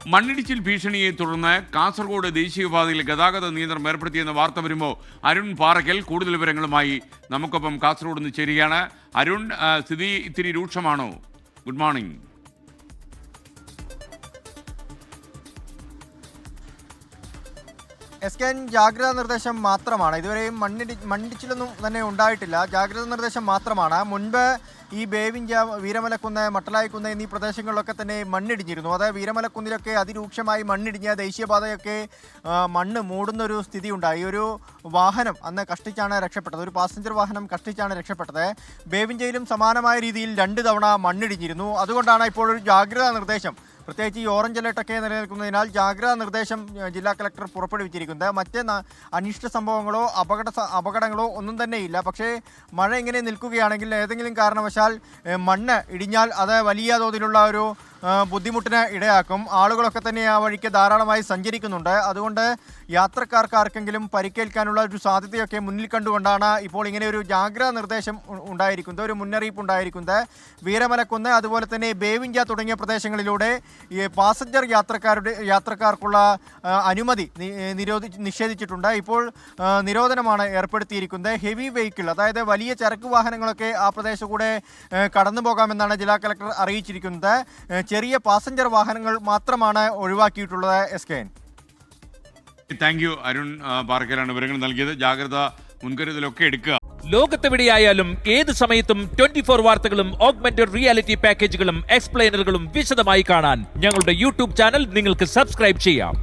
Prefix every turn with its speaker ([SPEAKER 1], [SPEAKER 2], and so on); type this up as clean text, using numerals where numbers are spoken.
[SPEAKER 1] മണ്ണിടിച്ചിൽ ഭീഷണിയെ തുടർന്ന് കാസർഗോഡ് ദേശീയപാതയിൽ ഗതാഗത നിയന്ത്രണം ഏർപ്പെടുത്തിയെന്ന വാർത്ത വരുമ്പോൾ അരുൺ പാറയ്ക്കൽ കൂടുതൽ വിവരങ്ങളുമായി നമുക്കൊപ്പം കാസർഗോഡ് നിന്ന് ചേരുകയാണ്. അരുൺ, സ്ഥിതി ഇത്തിരി രൂക്ഷമാണോ? Good morning.
[SPEAKER 2] എസ്കെൻ, ജാഗ്രതാ നിർദ്ദേശം മാത്രമാണ്. ഇതുവരെയും മണ്ണിടിച്ചിലൊന്നും തന്നെ ഉണ്ടായിട്ടില്ല. ജാഗ്രതാ നിർദ്ദേശം മാത്രമാണ്. മുൻപ് ഈ ബേവിഞ്ച, വീരമലക്കുന്ന്, മട്ടലായിക്കുന്ന് എന്നീ പ്രദേശങ്ങളിലൊക്കെ തന്നെ മണ്ണിടിഞ്ഞിരുന്നു. അത് വീരമലക്കുന്നിലൊക്കെ അതിരൂക്ഷമായി മണ്ണിടിഞ്ഞ ദേശീയപാതയൊക്കെ മണ്ണ് മൂടുന്നൊരു സ്ഥിതി ഉണ്ടായി. ഒരു വാഹനം അന്ന് കഷ്ടിച്ചാണ് രക്ഷപ്പെട്ടത്. ഒരു പാസഞ്ചർ വാഹനം കഷ്ടിച്ചാണ് രക്ഷപ്പെട്ടത്. ബേവിഞ്ചയിലും സമാനമായ രീതിയിൽ 2 തവണ മണ്ണിടിഞ്ഞിരുന്നു. അതുകൊണ്ടാണ് ഇപ്പോൾ ഒരു ജാഗ്രതാ നിർദ്ദേശം, പ്രത്യേകിച്ച് ഈ ഓറഞ്ച് അലർട്ടൊക്കെ നിലനിൽക്കുന്നതിനാൽ ജാഗ്രതാ നിർദ്ദേശം ജില്ലാ കളക്ടർ പുറപ്പെടുവിച്ചിരിക്കുന്നത്. മറ്റ് അനിഷ്ട സംഭവങ്ങളോ അപകടങ്ങളോ ഒന്നും തന്നെയില്ല. പക്ഷേ മഴ ഇങ്ങനെ നിൽക്കുകയാണെങ്കിൽ ഏതെങ്കിലും കാരണവശാൽ മണ്ണ് ഇടിഞ്ഞാൽ അത് വലിയ തോതിലുള്ള ഒരു ബുദ്ധിമുട്ടിന് ഇടയാക്കും. ആളുകളൊക്കെ തന്നെ ആ വഴിക്ക് ധാരാളമായി സഞ്ചരിക്കുന്നുണ്ട്. അതുകൊണ്ട് യാത്രക്കാർക്ക് ആർക്കെങ്കിലും പരിക്കേൽക്കാനുള്ള ഒരു സാധ്യതയൊക്കെ മുന്നിൽ കണ്ടുകൊണ്ടാണ് ഇപ്പോൾ ഇങ്ങനെ ഒരു ജാഗ്രതാ നിർദ്ദേശം ഉണ്ടായിരിക്കുന്നത്, ഒരു മുന്നറിയിപ്പ് ഉണ്ടായിരിക്കുന്നത്. വീരമലക്കുന്ന്, അതുപോലെ തന്നെ ബേവിഞ്ച തുടങ്ങിയ പ്രദേശങ്ങളിലൂടെ ഈ പാസഞ്ചർ യാത്രക്കാർക്കുള്ള അനുമതി നിഷേധിച്ചിട്ടുണ്ട്. ഇപ്പോൾ നിരോധനമാണ് ഏർപ്പെടുത്തിയിരിക്കുന്നത്. ഹെവി വെഹിക്കിൾ, അതായത് വലിയ ചരക്ക് വാഹനങ്ങളൊക്കെ ആ പ്രദേശം കൂടെ കടന്നു പോകാമെന്നാണ് ജില്ലാ കളക്ടർ അറിയിച്ചിരിക്കുന്നത്. ചെറിയ പാസഞ്ചർ വാഹനങ്ങൾ മാത്രമാണ് ഒഴിവാക്കിയിട്ടുള്ളത്. എസ്കെൻ,
[SPEAKER 1] താങ്ക് യു. അരുൺ പാറയ്ക്കലാണ് വിവരങ്ങൾ നൽകിയത്. ജാഗ്രത മുൻകരുതലൊക്കെ എടുക്കുക.
[SPEAKER 3] ലോകത്തെവിടെയായാലും ഏത് സമയത്തും 24 വാർത്തകളും ഓഗ്മെന്റഡ് റിയാലിറ്റി പാക്കേജുകളും എക്സ്പ്ലെയിനറുകളും വിശദമായി കാണാൻ ഞങ്ങളുടെ യൂട്യൂബ് ചാനൽ നിങ്ങൾക്ക് സബ്സ്ക്രൈബ് ചെയ്യാം.